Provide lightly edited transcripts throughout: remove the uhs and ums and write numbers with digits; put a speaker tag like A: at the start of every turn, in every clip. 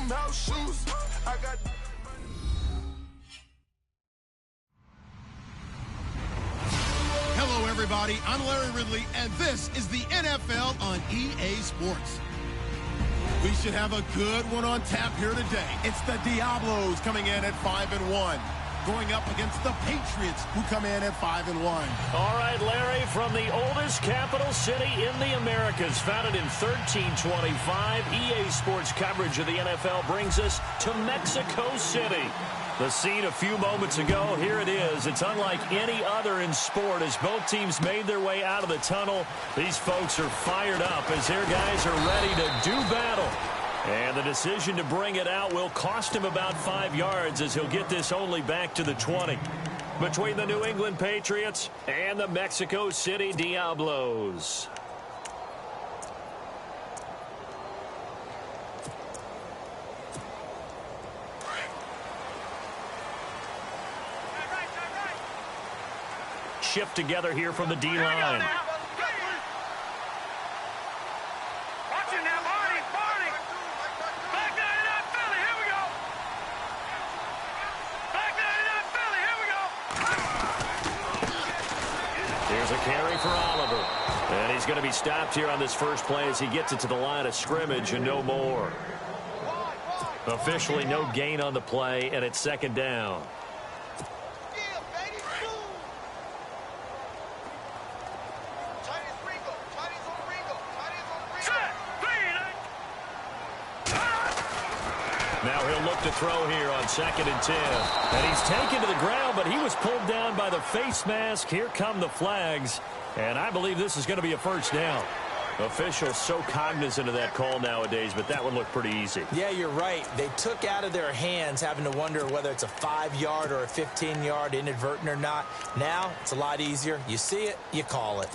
A: them house shoes. I got...
B: Hello, everybody. I'm Larry Ridley, and this is the NFL on EA Sports. We should have a good one on tap here today. It's the Diablos coming in at 5-1. Going up against the Patriots, who come in at 5-1.
C: All right, Larry, from the oldest capital city in the Americas, founded in 1325, EA Sports coverage of the NFL brings us to Mexico City. The scene a few moments ago, here it is. It's unlike any other in sport as both teams made their way out of the tunnel. These folks are fired up as their guys are ready to do battle. And the decision to bring it out will cost him about 5 yards as he'll get this only back to the 20. Between the New England Patriots and the Mexico City Diablos. Shift together here from the D-line. Here's a carry for Oliver. And he's going to be stopped here on this first play as he gets it to the line of scrimmage and no more. Officially no gain on the play, and it's second down. Now he'll look to throw here on 2nd and 10. And he's taken to the ground, but he was pulled down by the face mask. Here come the flags. And I believe this is going to be a first down. Officials so cognizant of that call nowadays, but that one looked pretty easy.
D: Yeah, you're right. They took out of their hands having to wonder whether it's a 5-yard or a 15-yard inadvertent or not. Now it's a lot easier. You see it, you call it.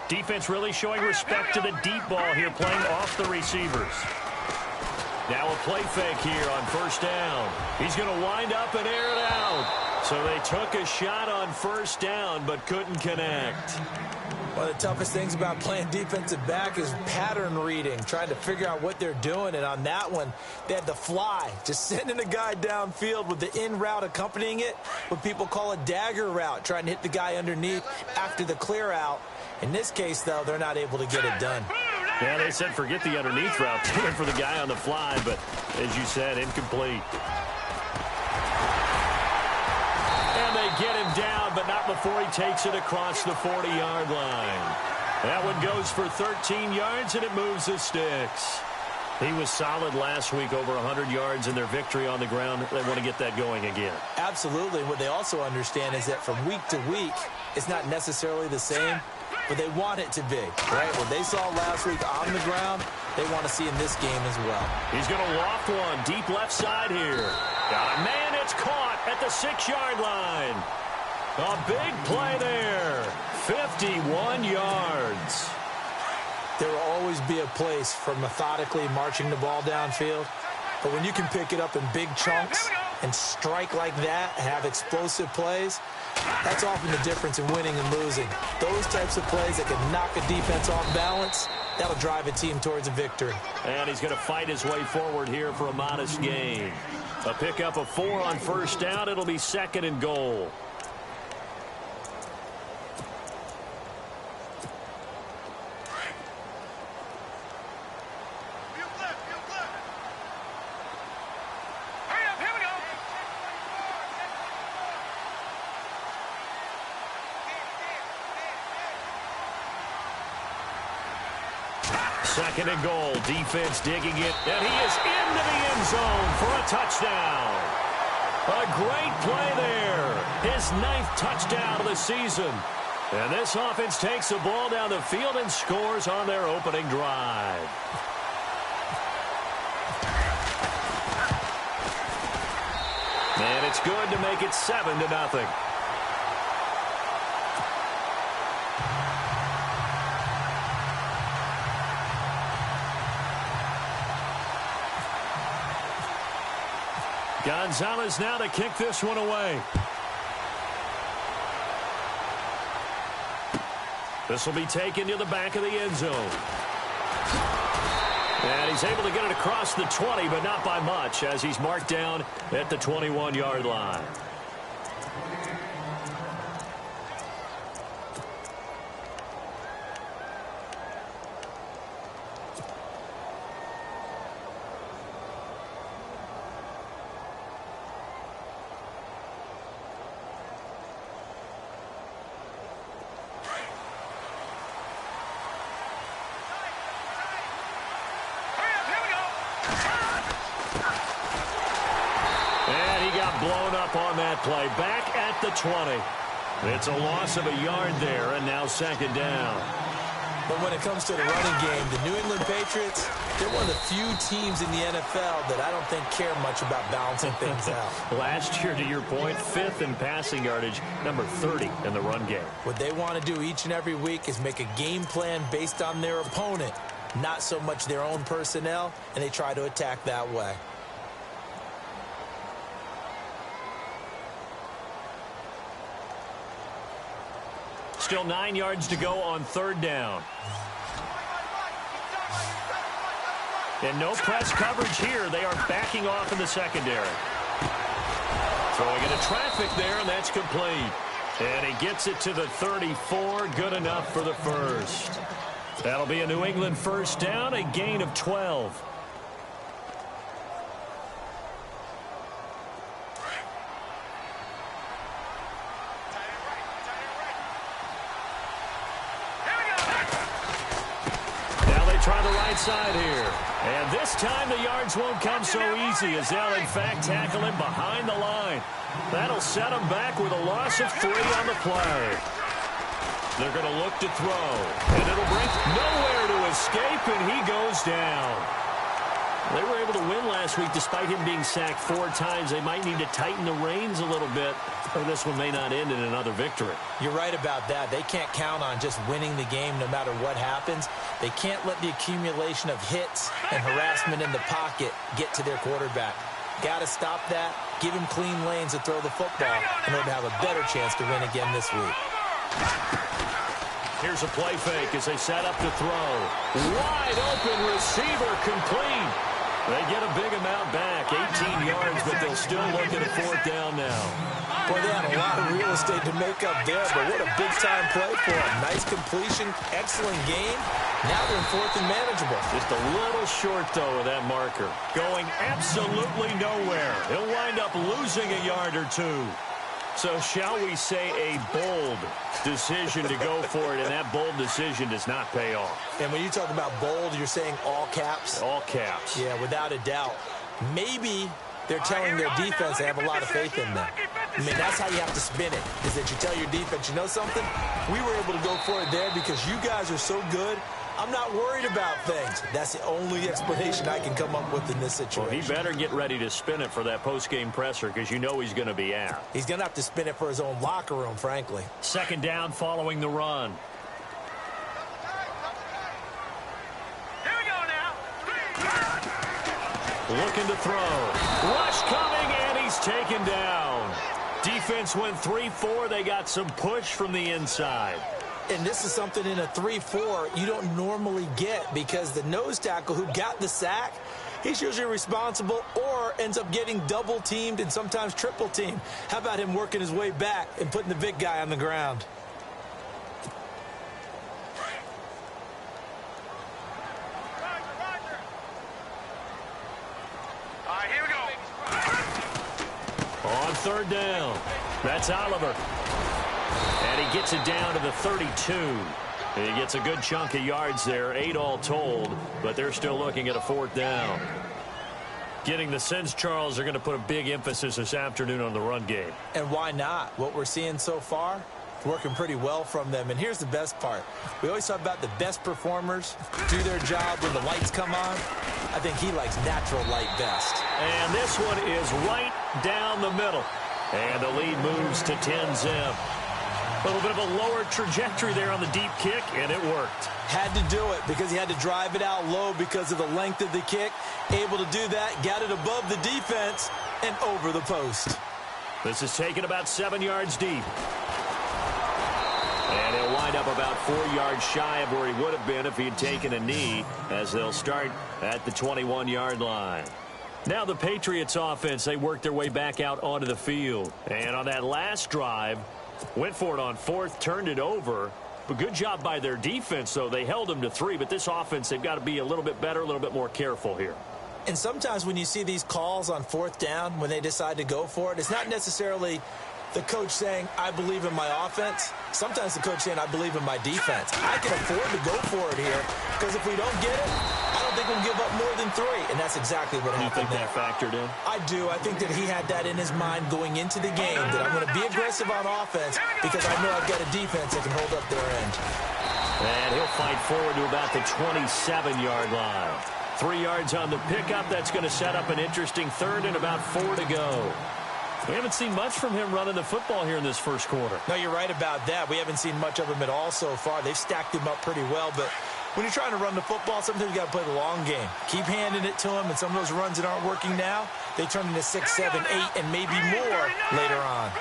C: Defense really showing respect to the deep ball here, playing off the receivers. Now a play fake here on first down. He's going to wind up and air it out. So they took a shot on first down but couldn't connect.
D: One of the toughest things about playing defensive back is pattern reading, trying to figure out what they're doing. And on that one, they had to fly, just sending a guy downfield with the in route accompanying it, what people call a dagger route, trying to hit the guy underneath after the clear out. In this case, though, they're not able to get it done.
C: Yeah, they said forget the underneath route. They went for the guy on the fly, but as you said, incomplete. And they get him down, but not before he takes it across the 40-yard line. That one goes for 13 yards, and it moves the sticks. He was solid last week, over 100 yards in their victory on the ground. They want to get that going again.
D: Absolutely. What they also understand is that from week to week, it's not necessarily the same, but they want it to be, right? What they saw last week on the ground, they want to see in this game as well.
C: He's going to loft one deep left side here. Got a man, it's caught at the 6-yard line. A big play there. 51 yards.
D: There will always be a place for methodically marching the ball downfield, but when you can pick it up in big chunks and strike like that, have explosive plays, that's often the difference in winning and losing. Those types of plays that can knock a defense off balance, that'll drive a team towards a victory.
C: And he's going to fight his way forward here for a modest gain. A pickup of 4 on first down. It'll be 2nd and goal. Second and goal. Defense digging it. And he is into the end zone for a touchdown. A great play there. His 9th touchdown of the season. And this offense takes the ball down the field and scores on their opening drive. And it's good to make it 7-0. Gonzalez now to kick this one away. This will be taken to the back of the end zone. And he's able to get it across the 20, but not by much, as he's marked down at the 21-yard line. Blown up on that play. Back at the 20. It's a loss of a yard there, and now second down.
D: But when it comes to the running game, the New England Patriots, they're one of the few teams in the NFL that I don't think care much about balancing things out.
C: Last year, to your point, 5th in passing yardage, number 30 in the run game.
D: What they want to do each and every week is make a game plan based on their opponent, not so much their own personnel, and they try to attack that way.
C: Still 9 yards to go on third down. And no press coverage here. They are backing off in the secondary. Throwing into traffic there, and that's complete. And he gets it to the 34. Good enough for the first. That'll be a New England first down, a gain of 12. Try the right side here. And this time the yards won't come so easy as they'll, in fact, tackle him behind the line. That'll set him back with a loss of 3 on the play. They're going to look to throw. And it'll bring nowhere to escape, and he goes down. They were able to win last week despite him being sacked 4 times. They might need to tighten the reins a little bit, or this one may not end in another victory.
D: You're right about that. They can't count on just winning the game no matter what happens. They can't let the accumulation of hits and harassment in the pocket get to their quarterback. Got to stop that, give him clean lanes to throw the football in order to have a better chance to win again this week.
C: Here's a play fake as they set up to throw. Wide open receiver complete. They get a big amount back, 18 yards, but they'll still look at a fourth down now.
D: Boy, they had a lot of real estate to make up there, but what a big-time play for them. Nice completion, excellent game. Now they're in fourth and manageable.
C: Just a little short, though, of that marker. Going absolutely nowhere. He'll wind up losing a yard or 2. So shall we say a bold decision to go for it, and that bold decision does not pay off. And
D: when you talk about bold, you're saying all caps?
C: All caps.
D: Yeah, without a doubt. Maybe they're telling their defense they have a lot of faith in them. I mean, that's how you have to spin it, is that you tell your defense, you know something? We were able to go for it there because you guys are so good. I'm not worried about things. That's the only explanation I can come up with in this situation.
C: Well, he better get ready to spin it for that post-game presser because you know he's going to be out.
D: He's going to have to spin it for his own locker room, frankly.
C: Second down following the run.
A: Here we go now.
C: Looking to throw. Rush coming, and he's taken down. Defense went 3-4. They got some push from the inside.
D: And this is something in a 3-4 you don't normally get because the nose tackle who got the sack, he's usually responsible or ends up getting double-teamed and sometimes triple-teamed. How about him working his way back and putting the big guy on the ground?
A: All right, here we go.
C: On third down, that's Oliver. And he gets it down to the 32. He gets a good chunk of yards there, 8 all told, but they're still looking at a fourth down. Getting the sense, Charles, they're going to put a big emphasis this afternoon on the run game.
D: And why not? What we're seeing so far, working pretty well from them. And here's the best part. We always talk about the best performers do their job when the lights come on. I think he likes natural light best.
C: And this one is right down the middle. And the lead moves to 10-zip. A little bit of a lower trajectory there on the deep kick, and it worked.
D: Had to do it because he had to drive it out low because of the length of the kick. Able to do that, got it above the defense, and over the post.
C: This is taken about 7 yards deep. And he'll wind up about 4 yards shy of where he would have been if he had taken a knee, as they'll start at the 21-yard line. Now the Patriots offense, they work their way back out onto the field. And on that last drive, went for it on 4th, turned it over. But good job by their defense, though. They held them to 3, but this offense, they've got to be a little bit better, a little bit more careful here.
D: And sometimes when you see these calls on 4th down, when they decide to go for it, it's not necessarily the coach saying, I believe in my offense. Sometimes the coach saying, I believe in my defense. I can afford to go for it here, because if we don't get it, I don't think we'll give up more than 3. And that's exactly what happened there.
C: You think that factored in?
D: I do. I think that he had that in his mind going into the game, that I'm going to be aggressive on offense because I know I've got a defense that can hold up their end.
C: And he'll fight forward to about the 27-yard line. 3 yards on the pickup. That's going to set up an interesting 3rd and about 4 to go. We haven't seen much from him running the football here in this first quarter.
D: No, you're right about that. We haven't seen much of him at all so far. They've stacked him up pretty well, but when you're trying to run the football, sometimes you got to play the long game. Keep handing it to him, and some of those runs that aren't working now, they turn into 6, 7, 8, and maybe more later on.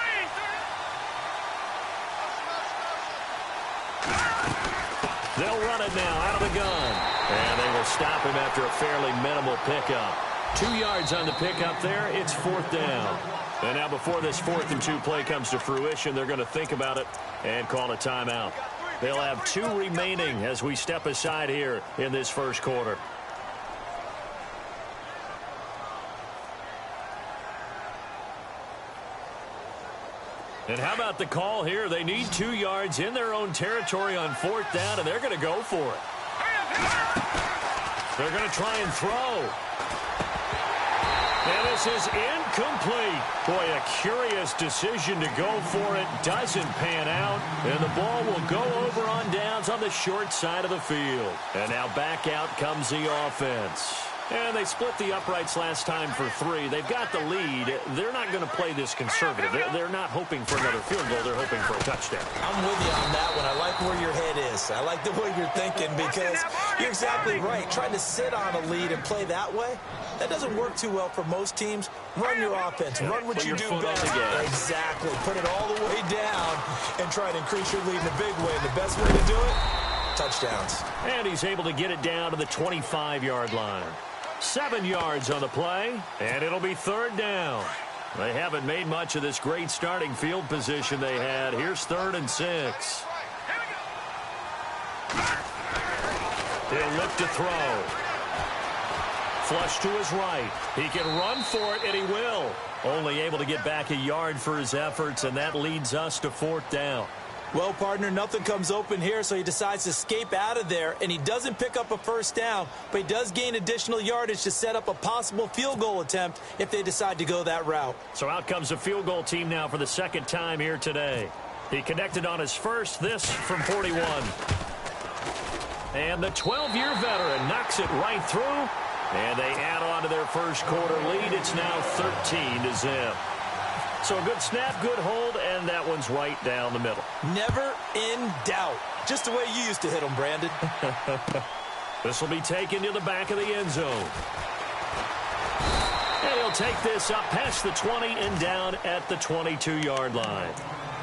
C: They'll run it now out of the gun. And they will stop him after a fairly minimal pickup. 2 yards on the pickup there. It's 4th down. And now before this 4th and 2 play comes to fruition, they're going to think about it and call a timeout. They'll have 2 remaining as we step aside here in this first quarter. And how about the call here? They need 2 yards in their own territory on 4th down, and they're going to go for it. They're going to try and throw. And this is incomplete. Boy, a curious decision to go for it. Doesn't pan out. And the ball will go over on downs on the short side of the field. And now back out comes the offense. And they split the uprights last time for 3. They've got the lead. They're not going to play this conservative. They're not hoping for another field goal. They're hoping for a touchdown.
D: I'm with you on that one. I like where your head is. I like the way you're thinking because you're exactly right. Trying to sit on a lead and play that way, that doesn't work too well for most teams. Run your offense. Run what you do best. Exactly. Put it all the way down and try to increase your lead in a big way. And the best way to do it, touchdowns.
C: And he's able to get it down to the 25-yard line. 7 yards on the play, and it'll be 3rd down. They haven't made much of this great starting field position they had. Here's 3rd and 6. He'll look to throw. Flush to his right. He can run for it, and he will. Only able to get back a yard for his efforts, and that leads us to 4th down.
D: Well, partner, nothing comes open here, so he decides to escape out of there, and he doesn't pick up a 1st down, but he does gain additional yardage to set up a possible field goal attempt if they decide to go that route.
C: So out comes the field goal team now for the 2nd time here today. He connected on his first, this from 41. And the 12-year veteran knocks it right through, and they add on to their first quarter lead. It's now 13-0. So a good snap, good hold, and that one's right down the middle.
D: Never in doubt. Just the way you used to hit them, Brandon.
C: This will be taken to the back of the end zone. And he'll take this up past the 20 and down at the 22-yard line.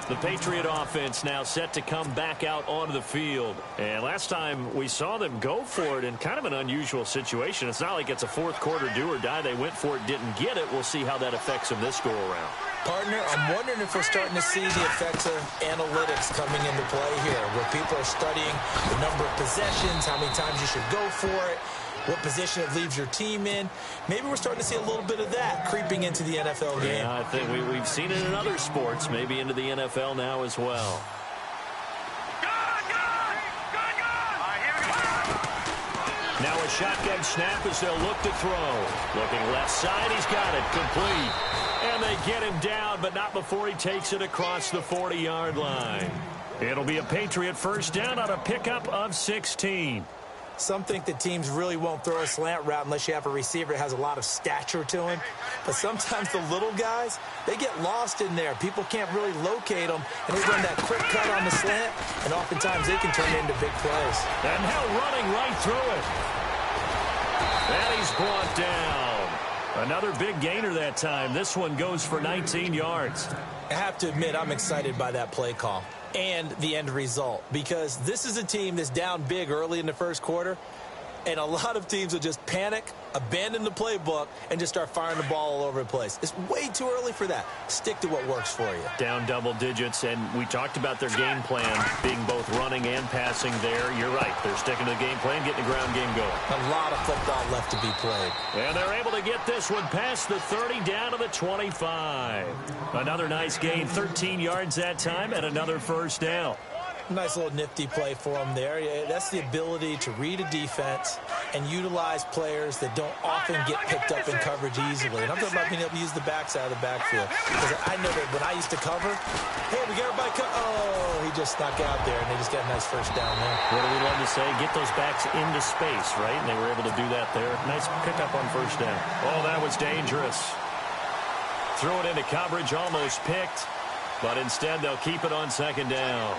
C: The Patriot offense now set to come back out onto the field. And last time we saw them go for it in kind of an unusual situation. It's not like it's a 4th quarter do or die. They went for it, didn't get it. We'll see how that affects them this go-around.
D: Partner, I'm wondering if we're starting to see the effects of analytics coming into play here, where people are studying the number of possessions, how many times you should go for it, what position it leaves your team in. Maybe we're starting to see a little bit of that creeping into the NFL game.
C: Yeah, I think we've seen it in other sports, maybe into the NFL now as well. Now a shotgun snap as they'll look to throw. Looking left side, he's got it, complete. And they get him down, but not before he takes it across the 40-yard line. It'll be a Patriot 1st down on a pickup of 16.
D: Some think that teams really won't throw a slant route unless you have a receiver that has a lot of stature to him. But sometimes the little guys, they get lost in there. People can't really locate them, and they run that quick cut on the slant, and oftentimes they can turn it into big plays.
C: And now running right through it. And he's brought down. Another big gainer that time. This one goes for 19 yards.
D: I have to admit, I'm excited by that play call and the end result, because this is a team that's down big early in the first quarter, and a lot of teams will just panic, abandon the playbook, and just start firing the ball all over the place. It's way too early for that. Stick to what works for you.
C: Down double digits, and we talked about their game plan being both running and passing there. You're right. They're sticking to the game plan, getting the ground game going.
D: A lot of football left to be played.
C: And they're able to get this one past the 30 down to the 25. Another nice gain, 13 yards that time, and another first down.
D: Nice little nifty play for him there. Yeah, that's the ability to read a defense and utilize players that don't often get picked up in coverage easily. And I'm talking about being able to use the backside of the backfield. Because I know that when I used to cover, hey, we got everybody oh, he just snuck out there, and they just got a nice first down there.
C: What do we love to say? Get those backs into space, right? And they were able to do that there. Nice pickup on first down. Oh, that was dangerous. Threw it into coverage, almost picked. But instead, they'll keep it on second down.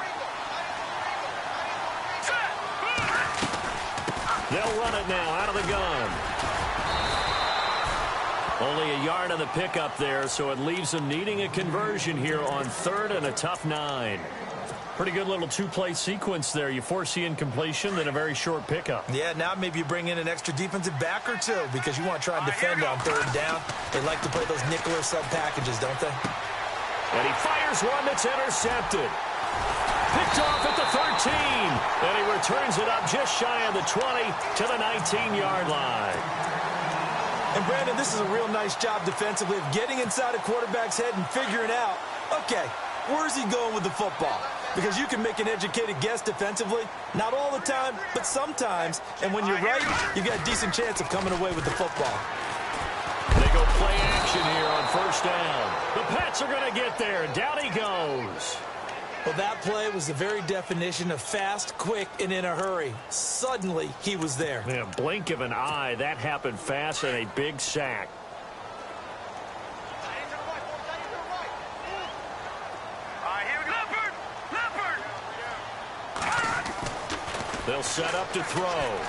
C: They'll run it now out of the gun. Only a yard on the pickup there, so it leaves them needing a conversion here on third and a tough 9. Pretty good little two-play sequence there. You foresee incompletion, then a very short pickup.
D: Yeah, now maybe you bring in an extra defensive back or two because you want to try and defend on third down. They like to play those nickel or sub packages, don't they?
C: And he fires one that's intercepted. Picked off at the 13, and he returns it up just shy of the 20 to the 19-yard line.
D: And, Brandon, this is a real nice job defensively of getting inside a quarterback's head and figuring out, okay, where's he going with the football? Because you can make an educated guess defensively, not all the time, but sometimes. And when you're right, you got a decent chance of coming away with the football.
C: They go play action here on first down. The Pats are going to get there, and down he goes.
D: Well, that play was the very definition of fast, quick, and in a hurry. Suddenly, he was there.
C: Man, blink of an eye, that happened fast, and a big sack.
A: Here we go. Leopard!
C: They'll set up to throw.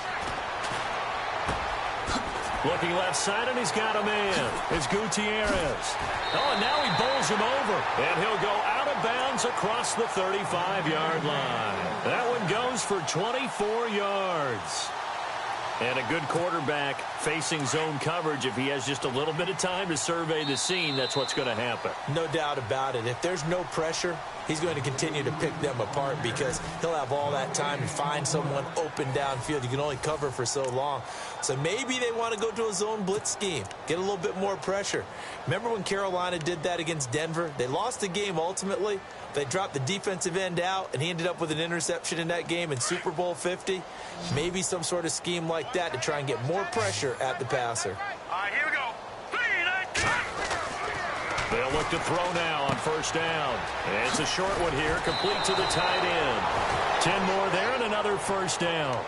C: Looking left side, and he's got a man. It's Gutierrez. Oh, and now he bowls him over. And he'll go out of bounds across the 35-yard line. That one goes for 24 yards. And a good quarterback facing zone coverage. If he has just a little bit of time to survey the scene, that's what's going to happen.
D: No doubt about it. If there's no pressure, he's going to continue to pick them apart because he'll have all that time to find someone open downfield. You can only cover for so long. So maybe they want to go to a zone blitz scheme, get a little bit more pressure. Remember when Carolina did that against Denver? They lost the game ultimately. They dropped the defensive end out, and he ended up with an interception in that game in Super Bowl 50. Maybe some sort of scheme like that to try and get more pressure at the passer.
A: Here we go.
C: They'll look to throw now on first down. And it's a short one here, complete to the tight end. 10 more there and another first down.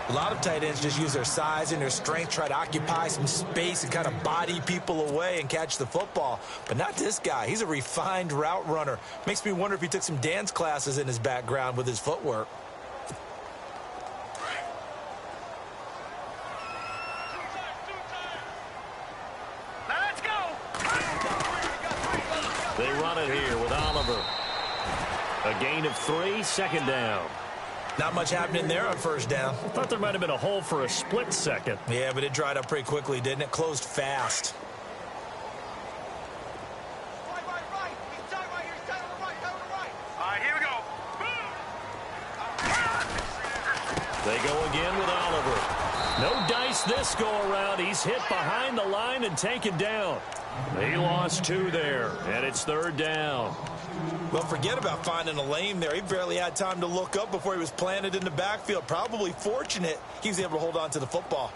D: A lot of tight ends just use their size and their strength, try to occupy some space and kind of body people away and catch the football. But not this guy. He's a refined route runner. Makes me wonder if he took some dance classes in his background with his footwork.
A: Let's go.
C: They run it here with Oliver. A gain of 3, second down.
D: Not much happening there on first down.
C: I thought there might have been a hole for a split second.
D: Yeah, but it dried up pretty quickly, didn't it? Closed fast.
A: Here we go.
C: They go again with Oliver. No dice this go around. He's hit behind the line and taken down. He lost 2 there, and it's third down.
D: Well, forget about finding a lane there. He barely had time to look up before he was planted in the backfield. Probably fortunate he was able to hold on to the football.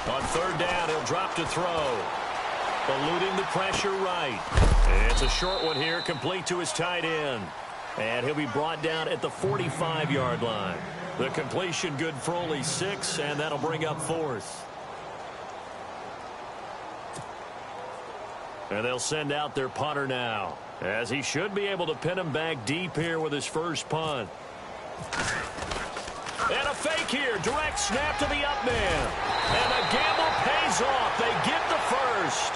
C: On third down, he'll drop to throw. Eluding the pressure right. It's a short one here, complete to his tight end. And he'll be brought down at the 45-yard line. The completion good for only 6, and that'll bring up 4th. And they'll send out their punter now, as he should be able to pin him back deep here with his first punt. And a fake here. Direct snap to the up man. And the gamble pays off. They get the first.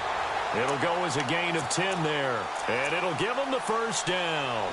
C: It'll go as a gain of 10 there. And it'll give them the first down.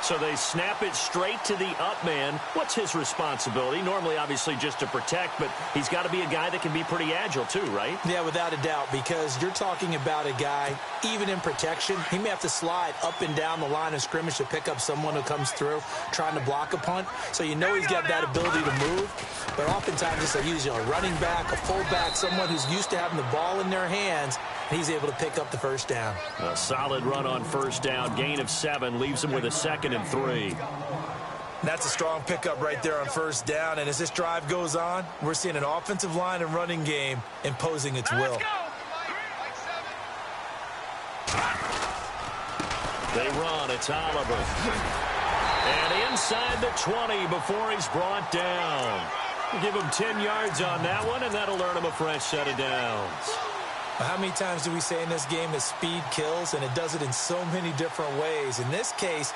C: So they snap it straight to the up man. What's his responsibility? Normally, obviously, just to protect, but he's got to be a guy that can be pretty agile too, right?
D: Yeah, without a doubt, because you're talking about a guy, even in protection, he may have to slide up and down the line of scrimmage to pick up someone who comes through trying to block a punt. So you know he's got that ability to move. But oftentimes, it's usually a running back, a fullback, someone who's used to having the ball in their hands, and he's able to pick up the first down.
C: A solid run on first down. Gain of 7 leaves him with a 2nd and 3.
D: That's a strong pickup right there on first down. And as this drive goes on, we're seeing an offensive line and running game imposing its will.
C: They run. It's Oliver. And inside the 20 before he's brought down. Give him 10 yards on that one, and that'll earn him a fresh set of downs.
D: How many times do we say in this game that speed kills, and it does it in so many different ways? In this case,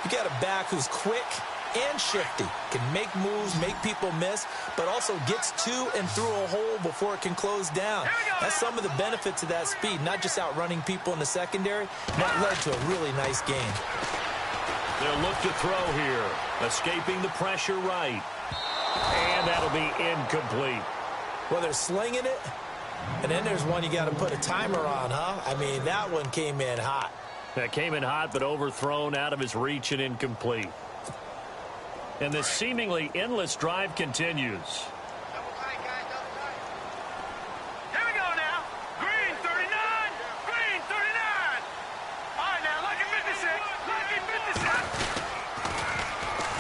D: you got a back who's quick and shifty, can make moves, make people miss, but also gets to and through a hole before it can close down. That's some of the benefits of that speed, not just outrunning people in the secondary. That led to a really nice game.
C: They'll look to throw here, escaping the pressure right. And that'll be incomplete.
D: Well, they're slinging it, and then there's one you got to put a timer on, huh? I mean, that one came in hot.
C: That came in hot, but overthrown, out of his reach and incomplete. And this seemingly endless drive continues.
A: Here we go now. Green 39. Green 39. All right, now, lucky 56. Lucky 56.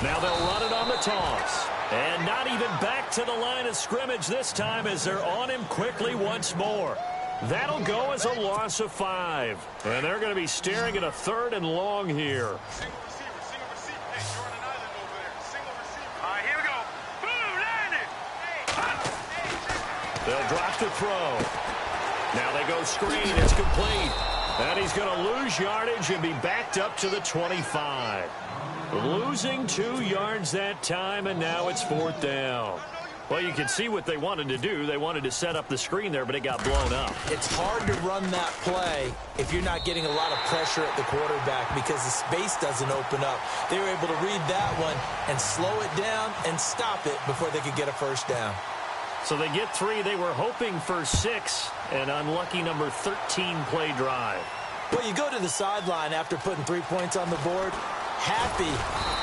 C: Now they'll run it on the toss. And not even back to the line of scrimmage this time as they're on him quickly once more. That'll go as a loss of 5. And they're going to be staring at a 3rd and long here.
A: Single receiver. Hey, you're on an island over there. Single receiver. All right, here we go. Boom, landed.
C: They'll drop the throw. Now they go screen. It's complete. And he's going to lose yardage and be backed up to the 25. Losing 2 yards that time, and now it's 4th down. Well, you can see what they wanted to do. They wanted to set up the screen there, but it got blown up.
D: It's hard to run that play if you're not getting a lot of pressure at the quarterback because the space doesn't open up. They were able to read that one and slow it down and stop it before they could get a first down.
C: So they get 3. They were hoping for 6. An unlucky number 13 play drive.
D: Well, you go to the sideline after putting 3 points on the board, happy,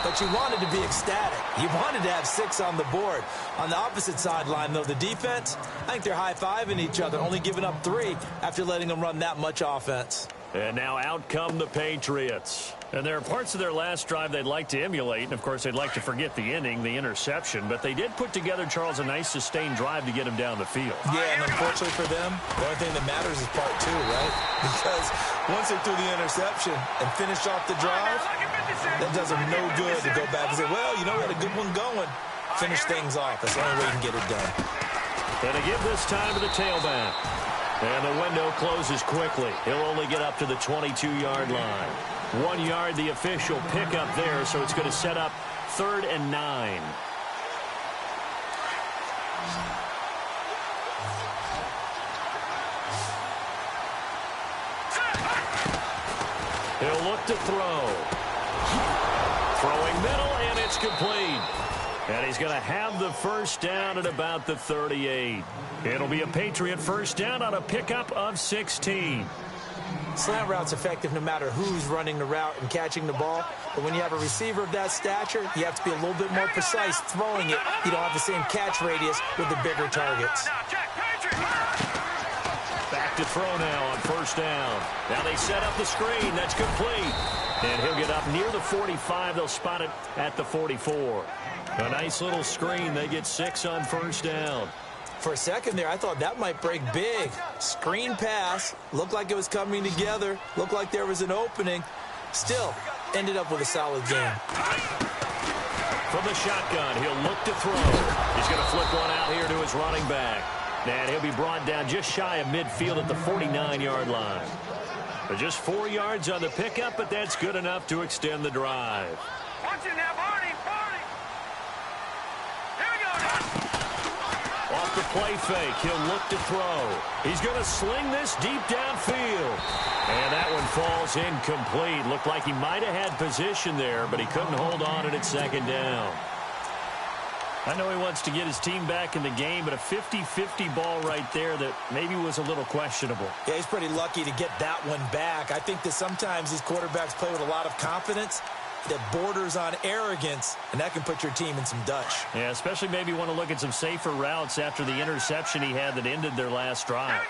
D: but you wanted to be ecstatic. You wanted to have 6 on the board. On the opposite sideline, though, the defense, I think they're high-fiving each other, only giving up 3 after letting them run that much offense.
C: And now out come the Patriots. And there are parts of their last drive they'd like to emulate. And, of course, they'd like to forget the inning, the interception. But they did put together, Charles, a nice sustained drive to get him down the field.
D: Yeah, and unfortunately for them, the only thing that matters is part 2, right? Because once they threw the interception and finished off the drive, that does them no good to go back and say, well, you know, we had a good one going. Finish things off. That's the only way you can get it done.
C: And to give this time to the tailback. And the window closes quickly. He'll only get up to the 22-yard line. 1 yard, the official pickup there, so it's going to set up 3rd and 9. He'll look to throw. Throwing middle, and it's complete. And he's going to have the first down at about the 38. It'll be a Patriot first down on a pickup of 16.
D: Slant route's effective no matter who's running the route and catching the ball. But when you have a receiver of that stature, you have to be a little bit more precise throwing it. You don't have the same catch radius with the bigger targets.
C: Back to throw now on first down. Now they set up the screen. That's complete. And he'll get up near the 45. They'll spot it at the 44. A nice little screen. They get 6 on first down.
D: For a second there, I thought that might break big. Screen pass. Looked like it was coming together. Looked like there was an opening. Still, ended up with a solid game.
C: From the shotgun, he'll look to throw. He's going to flip one out here to his running back. And he'll be brought down just shy of midfield at the 49-yard line. But just 4 yards on the pickup, but that's good enough to extend the drive.
A: Watch it now, Barney. Here
C: off the play fake. He'll look to throw. He's going to sling this deep downfield. And that one falls incomplete. Looked like he might have had position there, but he couldn't hold on at second down. I know he wants to get his team back in the game, but a 50-50 ball right there that maybe was a little questionable.
D: Yeah, he's pretty lucky to get that one back. I think that sometimes these quarterbacks play with a lot of confidence that borders on arrogance, and that can put your team in some Dutch.
C: Yeah, especially maybe want to look at some safer routes after the interception he had that ended their last drive.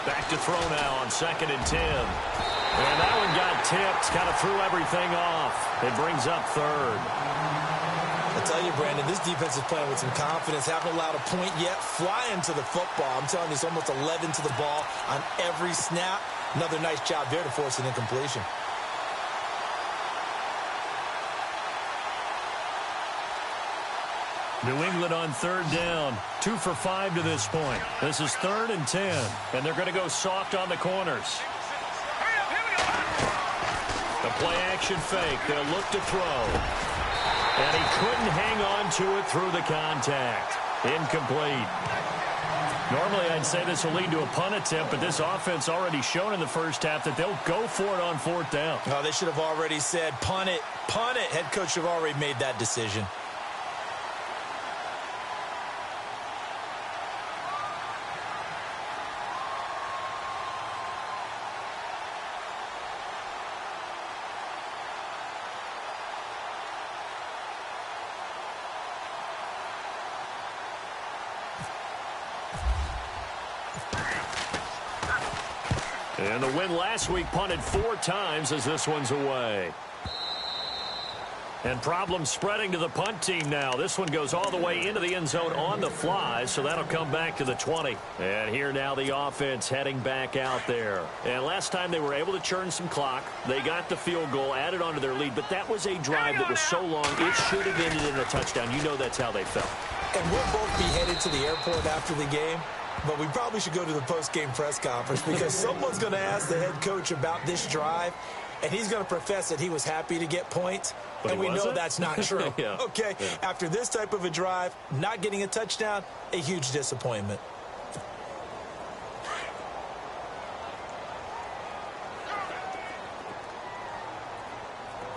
C: Back to throw now on 2nd and 10. And that one got tipped, kind of threw everything off. It brings up 3rd.
D: I tell you, Brandon, this defense is playing with some confidence. Haven't allowed a point yet. Flying to the football. I'm telling you, it's almost 11 to the ball on every snap. Another nice job there to force an incompletion.
C: New England on 3rd down. 2 for 5 to this point. This is 3rd and 10. And they're going to go soft on the corners. The play action fake. They'll look to throw. And he couldn't hang on to it through the contact. Incomplete. Normally I'd say this will lead to a punt attempt, but this offense already shown in the first half that they'll go for it on 4th down.
D: Oh, they should have already said punt it, punt it. Head coach should have already made that decision.
C: And the win last week punted 4 times as this one's away. And problems spreading to the punt team now. This one goes all the way into the end zone on the fly, so that'll come back to the 20. And here now the offense heading back out there. And last time they were able to churn some clock. They got the field goal, added onto their lead, but that was a drive that was so long it should have ended in a touchdown. You know that's how they felt.
D: And we'll both be headed to the airport after the game. But we probably should go to the post-game press conference because someone's going to ask the head coach about this drive, and he's going to profess that he was happy to get points, but and we know that's not true.
C: Yeah.
D: Okay,
C: yeah.
D: After this type of a drive, not getting a touchdown, a huge disappointment.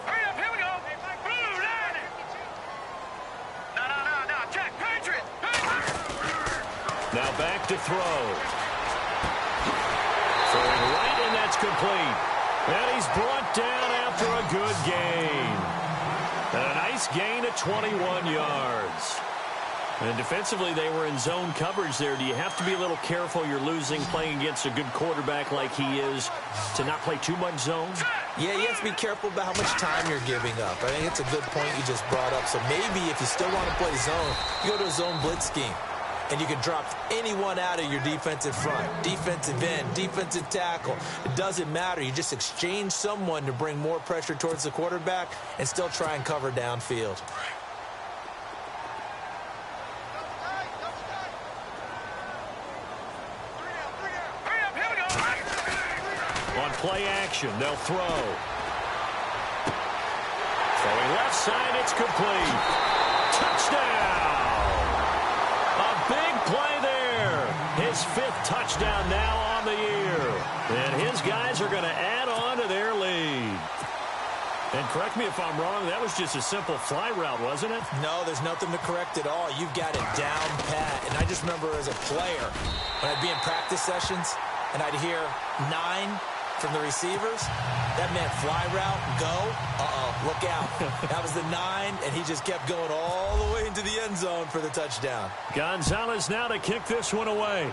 A: Hurry up, here we go. Blue line. No, check, Patriot.
C: Now back to throw. Throwing right, and that's complete. And he's brought down after a good gain. And a nice gain of 21 yards. And defensively, they were in zone coverage there. Do you have to be a little careful you're losing playing against a good quarterback like he is to not play too much zone?
D: Yeah, you have to be careful about how much time you're giving up. I think it's a good point you just brought up. So maybe if you still want to play zone, you go to a zone blitz scheme. And you can drop anyone out of your defensive front, defensive end, defensive tackle. It doesn't matter. You just exchange someone to bring more pressure towards the quarterback and still try and cover downfield.
C: On play action, they'll throw. Throwing left side, it's complete. Touchdown! Big play there. His 5th touchdown now on the year. And his guys are going to add on to their lead. And correct me if I'm wrong, that was just a simple fly route, wasn't it?
D: No, there's nothing to correct at all. You've got it down pat. And I just remember as a player, when I'd be in practice sessions and I'd hear 9 from the receivers, that meant fly route, go, look out. That was the 9, and he just kept going all the way into the end zone for the touchdown.
C: Gonzalez now to kick this one away.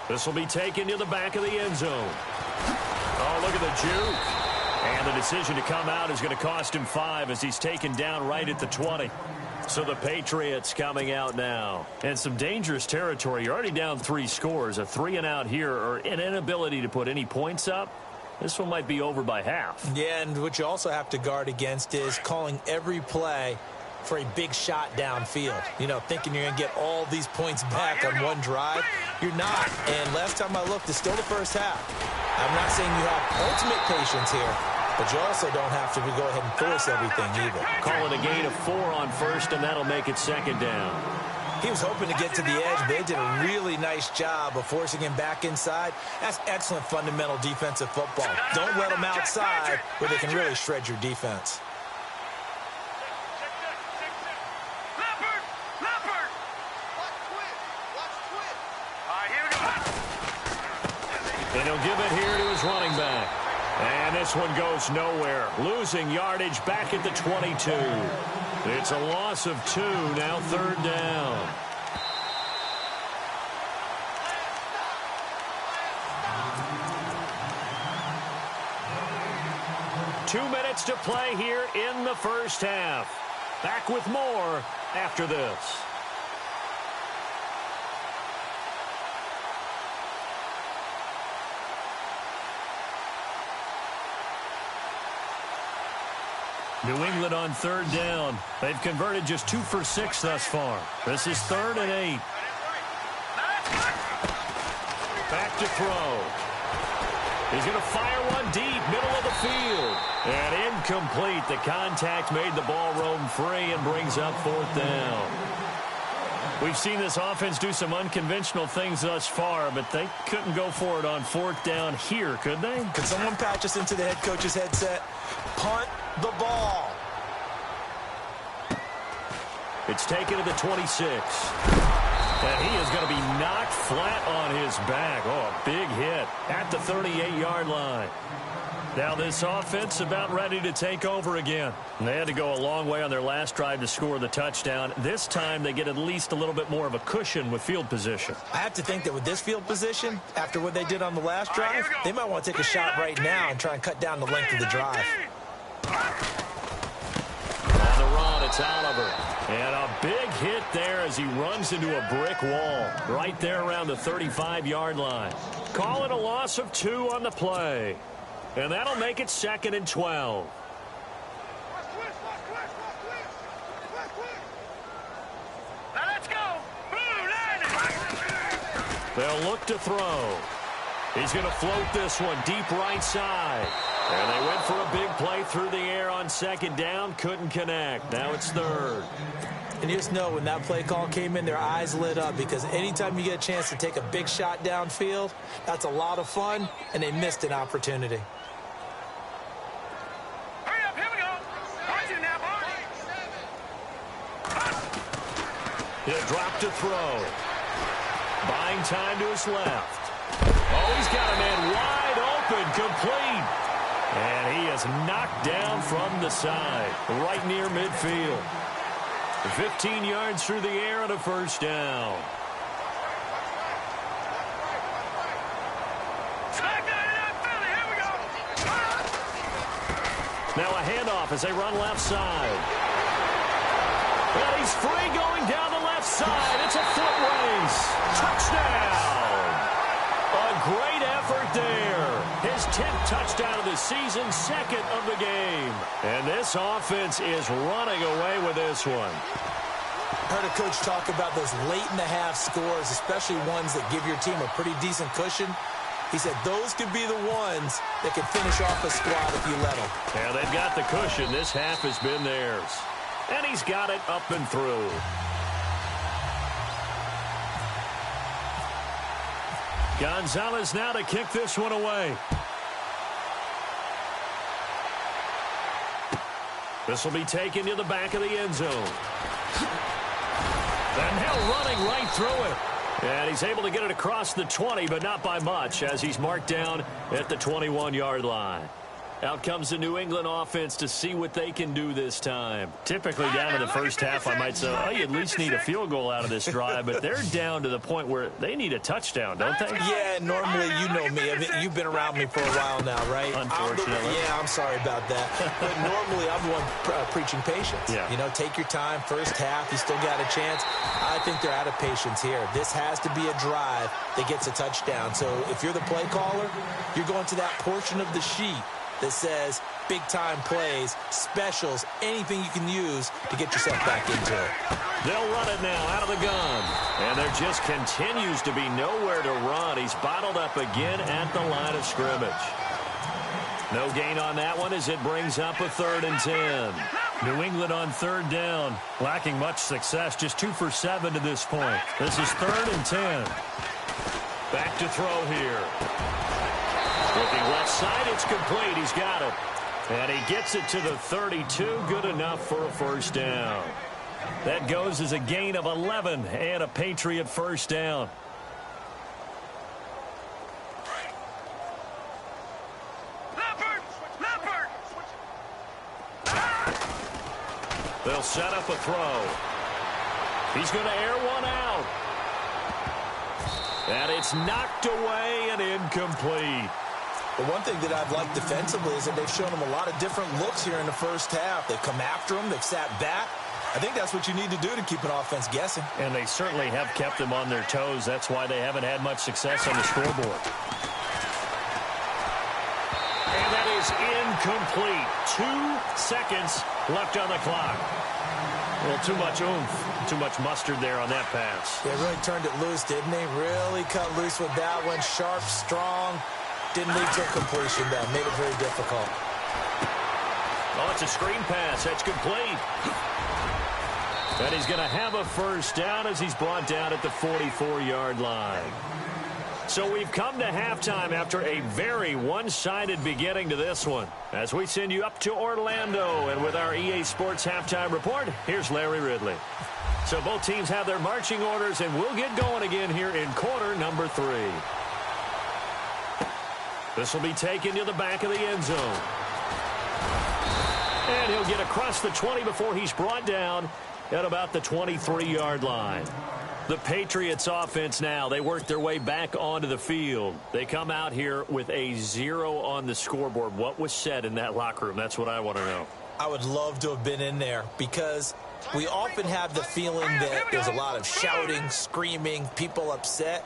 C: This will be taken to the back of the end zone. Oh, look at the juke. And the decision to come out is going to cost him 5 as he's taken down right at the 20. So the Patriots coming out now. And some dangerous territory. You're already down 3 scores. A 3-and-out here or an inability to put any points up. This one might be over by half.
D: Yeah, and what you also have to guard against is calling every play for a big shot downfield. You know, thinking you're going to get all these points back on one drive. You're not. And last time I looked, it's still the first half. I'm not saying you have ultimate patience here, but you also don't have to go ahead and force everything either.
C: Call it a gain of 4 on first, and that'll make it second down.
D: He was hoping to get to the edge, but they did a really nice job of forcing him back inside. That's excellent fundamental defensive football. Don't let them outside where they can really shred your defense.
C: And he'll give it here to his running back. And this one goes nowhere. Losing yardage back at the 22. It's a loss of 2, now third down. Two minutes to play here in the first half. Back with more after this. New England on third down. They've converted just 2 for 6 thus far. This is 3rd and 8. Back to throw. He's going to fire one deep, middle of the field. And incomplete. The contact made the ball roam free and brings up 4th down. We've seen this offense do some unconventional things thus far, but they couldn't go for it on 4th down here, could they?
D: Could someone patch us into the head coach's headset? Punt the ball.
C: It's taken to the 26. And he is going to be knocked flat on his back. Oh, a big hit at the 38-yard line. Now this offense about ready to take over again. And they had to go a long way on their last drive to score the touchdown. This time they get at least a little bit more of a cushion with field position.
D: I have to think that with this field position, after what they did on the last drive, they might want to take a shot right now and try and cut down the length of the drive.
C: On the run, it's Oliver. And a big hit there as he runs into a brick wall right there around the 35-yard line. Call it a loss of 2 on the play. And that'll make it 2nd and 12.
A: Now let's go.
C: They'll look to throw. He's going to float this one deep right side. And they went for a big play through the air on 2nd down. Couldn't connect. Now it's 3rd.
D: And you just know when that play call came in, their eyes lit up, because anytime you get a chance to take a big shot downfield, that's a lot of fun, and they missed an opportunity.
A: Hurry up, here we go. Watch it now, boy.
C: He'll drop to throw. Buying time to his left. Oh, he's got a man wide open, complete. And he is knocked down from the side, right near midfield. 15 yards through the air and a 1st down.
A: Here we go.
C: Now a handoff as they run left side. And he's free going down the left side. It's a foot race. Touchdown. A great effort there. His 10th touchdown of the season, 2nd of the game. And this offense is running away with this one.
D: Heard a coach talk about those late-in-the-half scores, especially ones that give your team a pretty decent cushion. He said those could be the ones that can finish off a squad if you let them.
C: Yeah, they've got the cushion. This half has been theirs. And he's got it up and through. Gonzalez now to kick this one away. This will be taken to the back of the end zone. And now running right through it. And he's able to get it across the 20, but not by much, as he's marked down at the 21-yard line. Out comes the New England offense to see what they can do this time. Typically down in the first half, I might say, oh, you at least need a field goal out of this drive, but they're down to the point where they need a touchdown, don't they?
D: Yeah, normally, you know me. I mean, you've been around me for a while now, right?
C: Unfortunately.
D: I'm sorry about that. But normally, I'm the one preaching patience.
C: Yeah.
D: You know, take your time. First half, you still got a chance. I think they're out of patience here. This has to be a drive that gets a touchdown. So if you're the play caller, you're going to that portion of the sheet that says big-time plays, specials, anything you can use to get yourself back into it.
C: They'll run it now out of the gun. And there just continues to be nowhere to run. He's bottled up again at the line of scrimmage. No gain on that one as it brings up a 3rd and 10.
E: New England on 3rd down. Lacking much success, just 2 for 7 to this point. This is 3rd and 10.
C: Back to throw here. Looking left side, it's complete. He's got it. And he gets it to the 32. Good enough for a 1st down. That goes as a gain of 11 and a Patriot 1st down. They'll set up a throw. He's going to air one out. And it's knocked away and incomplete.
D: The one thing that I've liked defensively is that they've shown him a lot of different looks here in the first half. They've come after him. They've sat back. I think that's what you need to do to keep an offense guessing.
E: And they certainly have kept them on their toes. That's why they haven't had much success on the scoreboard.
C: And that is incomplete. 2 seconds left on the clock.
E: Well, too much oomph, too much mustard there on that pass.
D: They really turned it loose, didn't they? Really cut loose with that one. Sharp, strong. Didn't lead to a completion, though. Made it very difficult.
C: Oh, it's a screen pass. That's complete. And he's going to have a 1st down as he's brought down at the 44-yard line. So we've come to halftime after a very one-sided beginning to this one. As we send you up to Orlando, and with our EA Sports Halftime Report, here's Larry Ridley. So both teams have their marching orders, and we'll get going again here in quarter number 3. This will be taken to the back of the end zone. And he'll get across the 20 before he's brought down at about the 23-yard line. The Patriots offense now, they work their way back onto the field. They come out here with a 0 on the scoreboard. What was said in that locker room? That's what I want to know.
D: I would love to have been in there because we often have the feeling that there's a lot of shouting, screaming, people upset.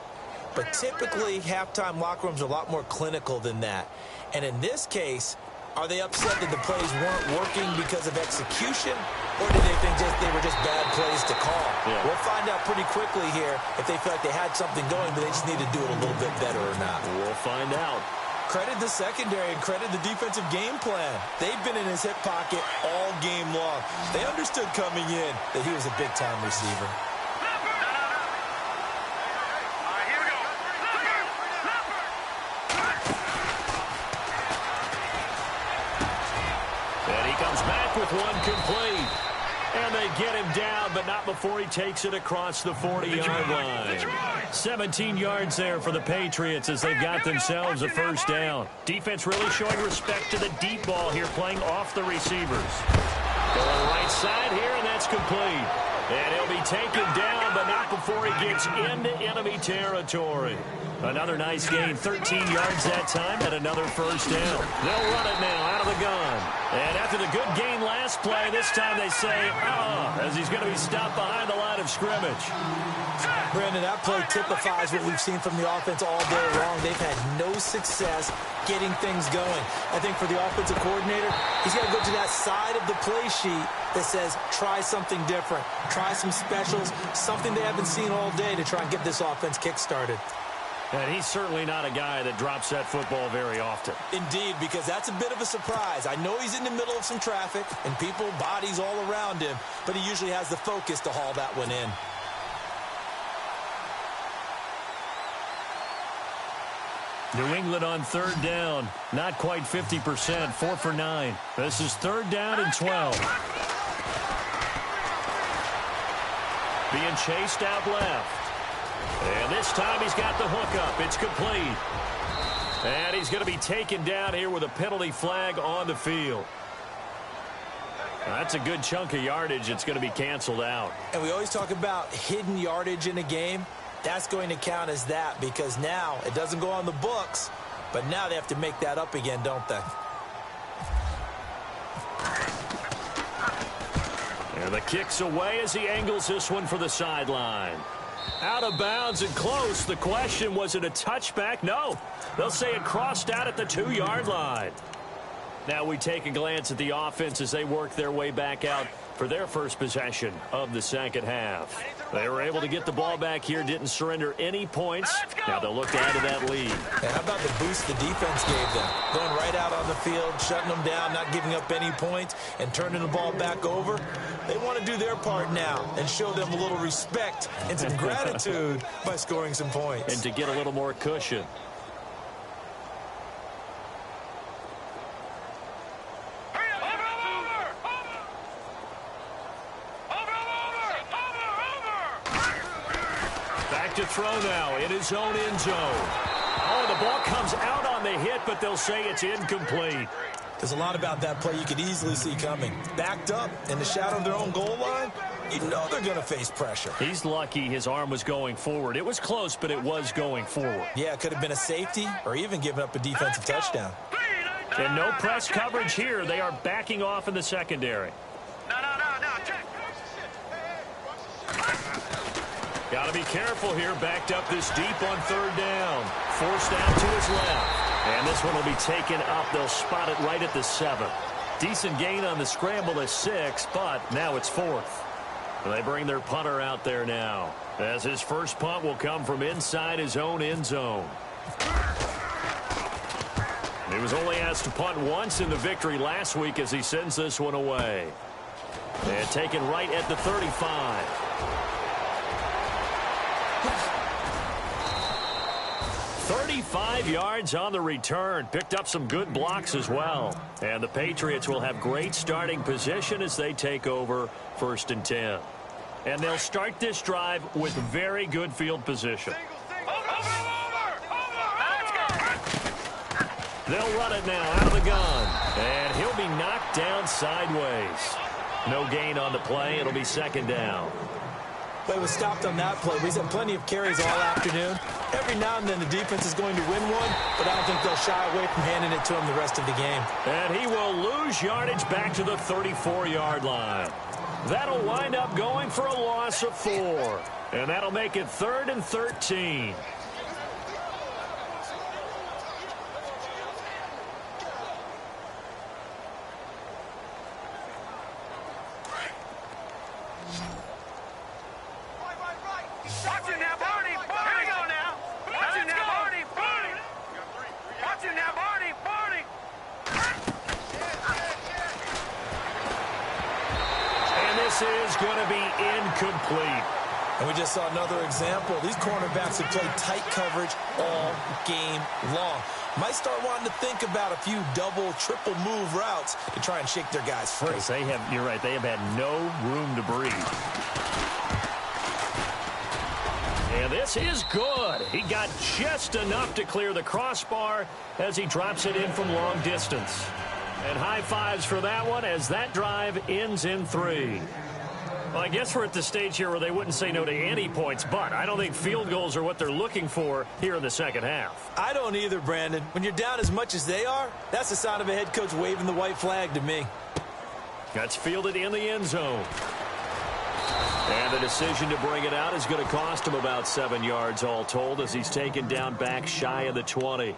D: But typically, halftime locker rooms are a lot more clinical than that. And in this case, are they upset that the plays weren't working because of execution? Or did they think they were just bad plays to call?
C: Yeah.
D: We'll find out pretty quickly here if they feel like they had something going, but they just need to do it a little bit better or not.
C: We'll find out.
D: Credit the secondary and credit the defensive game plan. They've been in his hip pocket all game long. They understood coming in that he was a big-time receiver.
C: With one complete. And they get him down, but not before he takes it across the 40-yard line.
E: 17 yards there for the Patriots as they've got themselves a 1st down. Defense really showing respect to the deep ball here, playing off the receivers.
C: Going right side here, and that's complete. And he'll be taken down, but not before he gets into enemy territory.
E: Another nice gain, 13 yards that time, and another 1st down.
C: They'll run it now out of the gun. And after the good gain last play, this time they say, as he's going to be stopped behind the line of scrimmage.
D: Brandon, that play typifies what we've seen from the offense all day long. They've had no success getting things going. I think for the offensive coordinator, he's got to go to that side of the play sheet that says, try something different. Try some specials, something they haven't seen all day to try and get this offense kick-started.
E: And he's certainly not a guy that drops that football very often.
D: Indeed, because that's a bit of a surprise. I know he's in the middle of some traffic and people, bodies all around him, but he usually has the focus to haul that one in.
E: New England on 3rd down. Not quite 50%, 4 for 9. This is 3rd down and 12.
C: Being chased out left. And this time he's got the hook up. It's complete. And he's going to be taken down here with a penalty flag on the field. That's a good chunk of yardage. It's going to be canceled out.
D: And we always talk about hidden yardage in a game. That's going to count as that because now it doesn't go on the books, but now they have to make that up again, don't they?
C: And the kick's away as he angles this one for the sideline. Out of bounds and close. The question, was it a touchback? No. They'll say it crossed out at the 2-yard line.
E: Now we take a glance at the offense as they work their way back out for their first possession of the second half. They were able to get the ball back here, didn't surrender any points. Now they'll look to add to that lead.
D: And how about the boost the defense gave them? Going right out on the field, shutting them down, not giving up any points, and turning the ball back over. They want to do their part now and show them a little respect and some gratitude by scoring some points.
E: And to get a little more cushion. To throw now in his own end zone. Oh, the ball comes out on the hit, but they'll say it's incomplete.
D: There's a lot about that play you could easily see coming. Backed up in the shadow of their own goal line, you know they're going to face pressure.
E: He's lucky his arm was going forward. It was close, but it was going forward.
D: Yeah, it could have been a safety or even given up a defensive touchdown.
E: And no press coverage here. They are backing off in the secondary.
A: No. Check.
E: Got to be careful here. Backed up this deep on third down. Forced out to his left. And this one will be taken up. They'll spot it right at the 7. Decent gain on the scramble to 6, but now it's 4th. They bring their punter out there now, as his first punt will come from inside his own end zone. He was only asked to punt once in the victory last week as he sends this one away. And taken right at the 35. 35 yards on the return. Picked up some good blocks as well. And the Patriots will have great starting position as they take over 1st and 10. And they'll start this drive with very good field position. They'll run it now out of the gun. And he'll be knocked down sideways. No gain on the play. It'll be 2nd down.
D: Play was stopped on that play. He's had plenty of carries all afternoon. Every now and then the defense is going to win one, but I don't think they'll shy away from handing it to him the rest of the game.
E: And he will lose yardage back to the 34-yard line. That'll wind up going for a loss of 4. And that'll make it 3rd and 13. Is going to be incomplete.
D: And we just saw another example. These cornerbacks have played tight coverage all game long. Might start wanting to think about a few double, triple move routes to try and shake their guys free.
E: They have, you're right, they have had no room to breathe. And this is good. He got just enough to clear the crossbar as he drops it in from long distance. And high fives for that one as that drive ends in 3. Well, I guess we're at the stage here where they wouldn't say no to any points, but I don't think field goals are what they're looking for here in the second half.
D: I don't either, Brandon. When you're down as much as they are, that's the sign of a head coach waving the white flag to me.
E: That's fielded in the end zone. And the decision to bring it out is going to cost him about 7 yards all told as he's taken down back shy of the 20.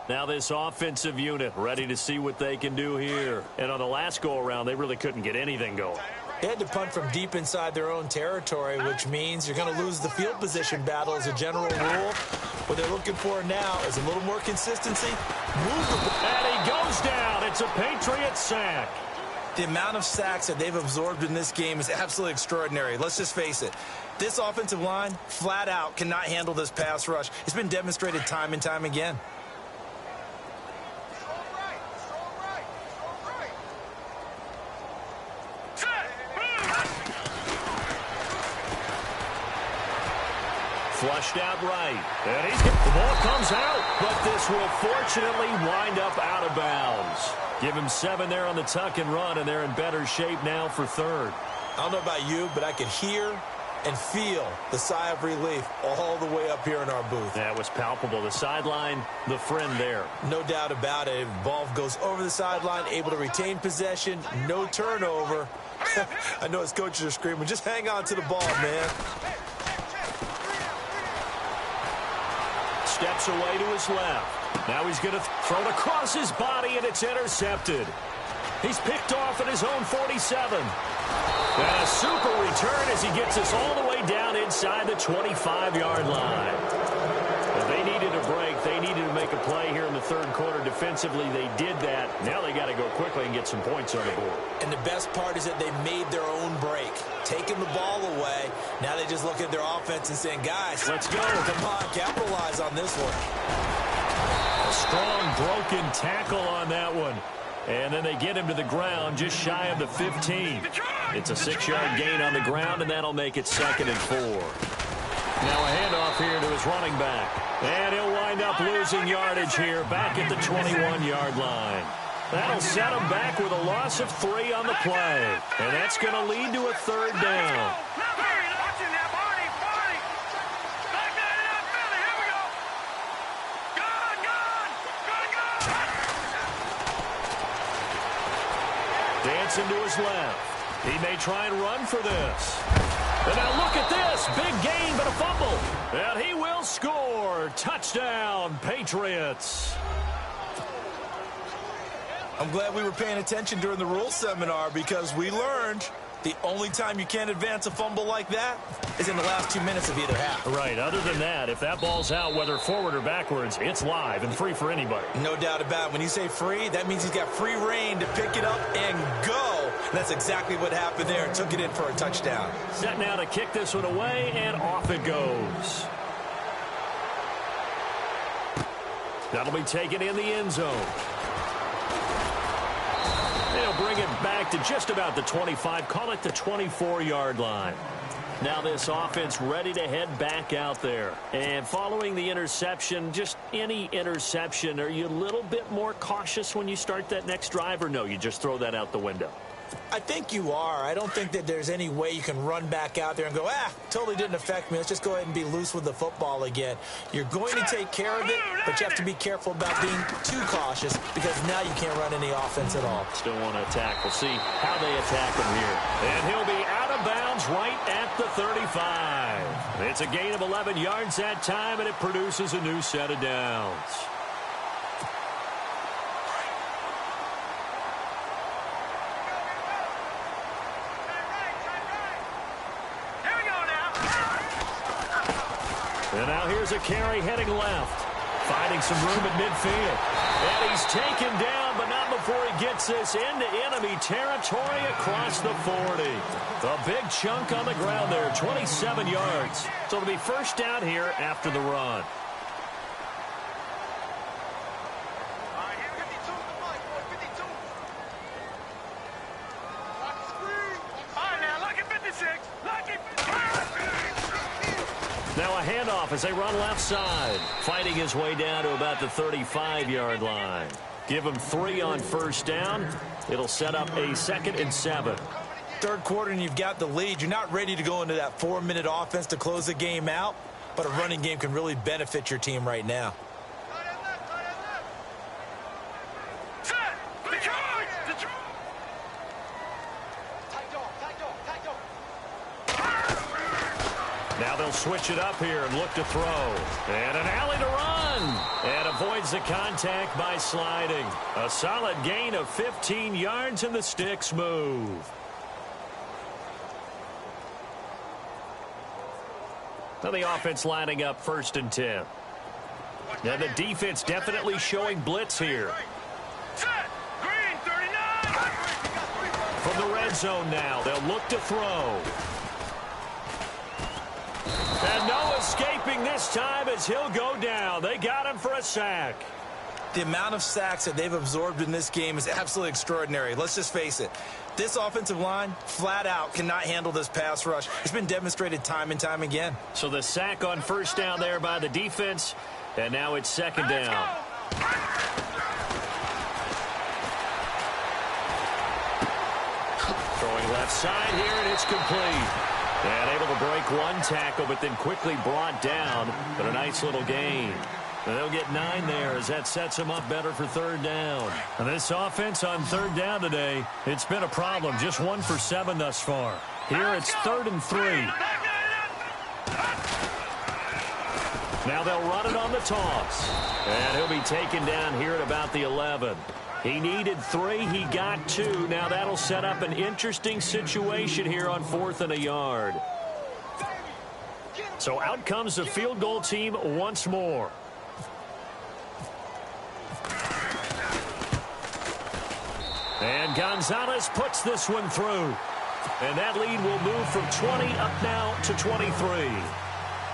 E: Now this offensive unit ready to see what they can do here. And on the last go-around, they really couldn't get anything going.
D: They had to punt from deep inside their own territory, which means you're going to lose the field position battle as a general rule. What they're looking for now is a little more consistency. Move the ball.
E: And he goes down. It's a Patriot sack.
D: The amount of sacks that they've absorbed in this game is absolutely extraordinary. Let's just face it. This offensive line, flat out, cannot handle this pass rush. It's been demonstrated time and time again.
E: Flushed out right. And the ball comes out, but this will fortunately wind up out of bounds. Give him 7 there on the tuck and run, and they're in better shape now for 3rd.
D: I don't know about you, but I could hear and feel the sigh of relief all the way up here in our booth.
E: That was palpable. The sideline, the friend there.
D: No doubt about it. Ball goes over the sideline, able to retain possession, no turnover. I know his coaches are screaming, just hang on to the ball, man.
E: Steps away to his left.
C: Now he's going to throw it across his body, and it's intercepted. He's picked off at his own 47. And a super return as he gets us all the way down inside the 25-yard line. Well, they needed a break. They needed to make a play here in the third quarter. Defensively, they did that. Now they got to go quickly and get some points on the board. And the best part is that they made their own break, taking the ball away. Now they just look at their offense and saying, guys, let's go. Come on, capitalize on this one. A strong broken tackle on that one. And then they get him to the ground just shy of the 15. It's a 6-yard gain on the ground, and that'll make it 2nd and 4. Now a handoff here to his running back. And he'll wind up losing yardage here back at the 21-yard line. That'll set him back with a loss of 3 on the play. And that's going to lead to a 3rd down. Dancing to his left. He may try and run for this. And now look at this. Big gain, but a fumble. And he will score. Touchdown, Patriots. I'm glad we were paying attention during the rules seminar because we learned the only time you can't advance a fumble like that is in the last 2 minutes of either half. Right. Other than that, if that ball's out, whether forward or backwards, it's live and free for anybody. No doubt about it. When you say free, that means he's got free reign to pick it up and go. And that's exactly what happened there. Took it in for a touchdown. Set now to kick this one away, and off it goes. That'll be taken in the end zone. They'll bring it back to just about the 25, call it the 24-yard line. Now this offense ready to head back out there. And following the interception, just any interception, are you a little bit more cautious when you start that next drive, or no, you just throw that out the window? I think you are. I don't think that there's any way you can run back out there and go, totally didn't affect me. Let's just go ahead and be loose with the football again. You're going to take care of it, but you have to be careful about being too cautious because now you can't run any offense at all. Still want to attack. We'll see how they attack him here. And he'll be out of bounds right at the 35. It's a gain of 11 yards that time, and it produces a new set of downs. And now here's a carry heading left. Finding some room at midfield. And he's taken down, but not before he gets this into enemy territory across the 40. A big chunk on the ground there, 27 yards. So it'll be first down here after the run. Now a handoff as they run left side. Fighting his way down to about the 35-yard line. Give him 3 on first down. It'll set up a 2nd and 7. Third quarter and you've got the lead. You're not ready to go into that 4-minute offense to close the game out. But a running game can really benefit your team right now. Now they'll switch it up here and look to throw. And an alley to run. And avoids the contact by sliding. A solid gain of 15 yards and the sticks move. Now the offense lining up 1st and 10. Now the defense definitely showing blitz here. From the red zone now, they'll look to throw. And no escaping this time as he'll go down. They got him for a sack. The amount of sacks that they've absorbed in this game is absolutely extraordinary. Let's just face it. This offensive line, flat out, cannot handle this pass rush. It's been demonstrated time and time again. So the sack on first down there by the defense, and now it's 2nd down. Throwing left side here, and it's complete. And able to break one tackle, but then quickly brought down. But a nice little gain. And they'll get 9 there as that sets them up better for 3rd down. And this offense on 3rd down today, it's been a problem. Just 1 for 7 thus far. Here it's 3rd and 3. Now they'll run it on the toss. And he'll be taken down here at about the 11. He needed 3. He got 2. Now that'll set up an interesting situation here on 4th and a yard. So out comes the field goal team once more. And Gonzalez puts this one through. And that lead will move from 20 up now to 23.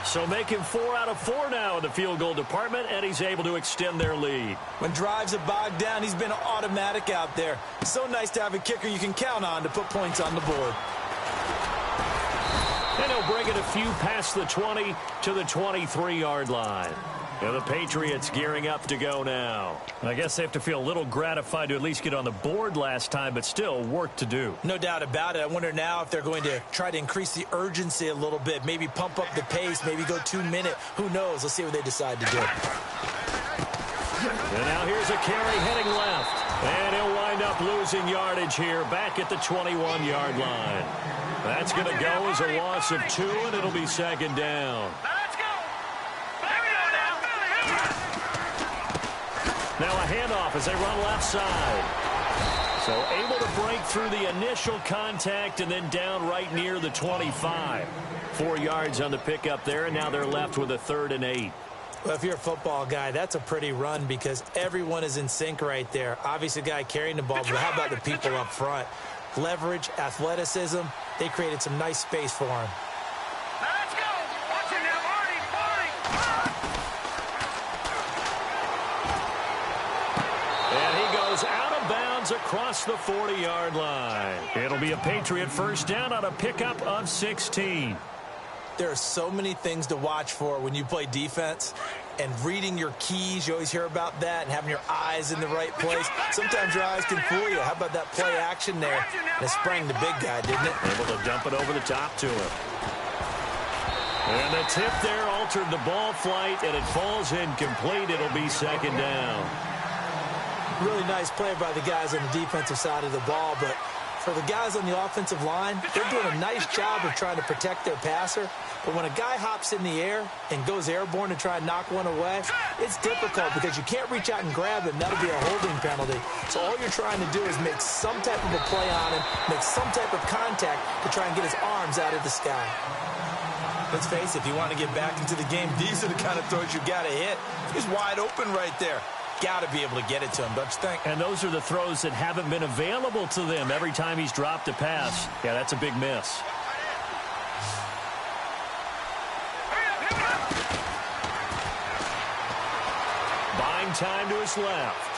C: So making 4 out of 4 now in the field goal department, and he's able to extend their lead.
D: When drives are bogged down, he's been automatic out there. So nice to have a kicker you can count on to put points on the board.
C: And he'll bring it a few past the 20 to the 23-yard line. And the Patriots gearing up to go now. I guess they have to feel a little gratified to at least get on the board last time, but still work to do.
D: No doubt about it. I wonder now if they're going to try to increase the urgency a little bit, maybe pump up the pace, maybe go 2-minute. Who knows? Let's see what they decide to do.
C: And now here's a carry heading left. And he'll wind up losing yardage here back at the 21-yard line. That's going to go as a loss of 2, and it'll be second down. Now a handoff as they run left side. So able to break through the initial contact and then down right near the 25. 4 yards on the pickup there, and now they're left with a 3rd and 8.
D: Well, if you're a football guy, that's a pretty run because everyone is in sync right there. Obviously, the guy carrying the ball, but how about the people up front? Leverage, athleticism, they created some nice space for him.
A: Let's go. Watch it now, Marty.
C: And he goes out of bounds across the 40-yard line. It'll be a Patriot first down on a pickup of 16.
D: There are so many things to watch for when you play defense, and reading your keys, you always hear about that, and having your eyes in the right place. Sometimes your eyes can fool you. How about that play action there? And it sprang the big guy, didn't it?
C: Able to dump it over the top to him. And the tip there altered the ball flight, and it falls incomplete. It'll be second down.
D: Really nice play by the guys on the defensive side of the ball, but for the guys on the offensive line, they're doing a nice job of trying to protect their passer. But when a guy hops in the air and goes airborne to try and knock one away, it's difficult because you can't reach out and grab him. That'll be a holding penalty. So all you're trying to do is make some type of a play on him, make some type of contact to try and get his arms out of the sky. Let's face it, if you want to get back into the game, these are the kind of throws you got to hit. He's wide open right there. Got to be able to get it to him, don't you think?
C: And those are the throws that haven't been available to them every time he's dropped a pass. Yeah, that's a big miss. Buying time to his left.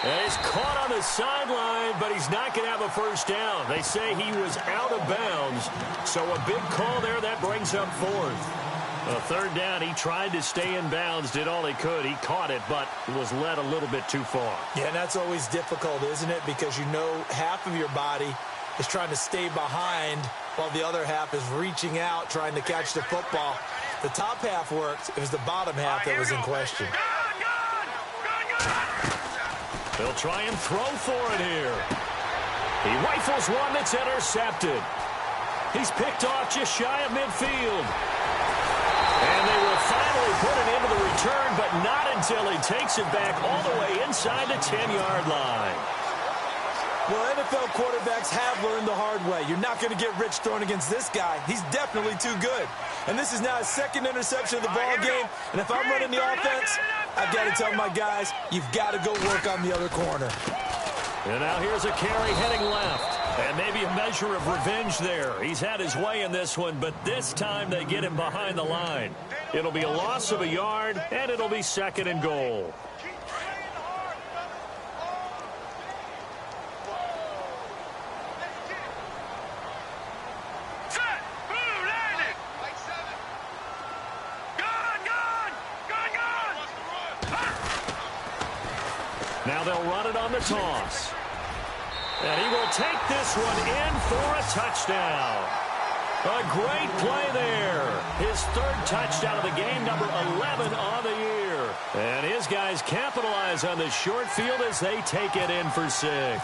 C: And he's caught on the sideline, but he's not going to have a first down. They say he was out of bounds, so a big call there that brings up 4th. A 3rd down, he tried to stay in bounds, did all he could. He caught it, but was led a little bit too far.
D: Yeah, and that's always difficult, isn't it? Because you know half of your body is trying to stay behind while the other half is reaching out, trying to catch the football. The top half worked. It was the bottom half that was in question.
C: They'll try and throw for it here. He rifles one that's intercepted. He's picked off just shy of midfield. And they will finally put it into the return, but not until he takes it back all the way inside the 10-yard line.
D: Well, NFL quarterbacks have learned the hard way. You're not going to get rich throwing against this guy. He's definitely too good. And this is now his 2nd interception of the ball game. And if I'm running the offense, I've got to tell my guys, you've got to go work on the other corner.
C: And now here's a carry heading left. And maybe a measure of revenge there. He's had his way in this one, but this time they get him behind the line. It'll be a loss of a yard, and it'll be 2nd and goal. Now they'll run it on the toss. And he will take this one in for a touchdown. A great play there. His 3rd touchdown of the game, number 11 on the year. And his guys capitalize on the short field as they take it in for 6.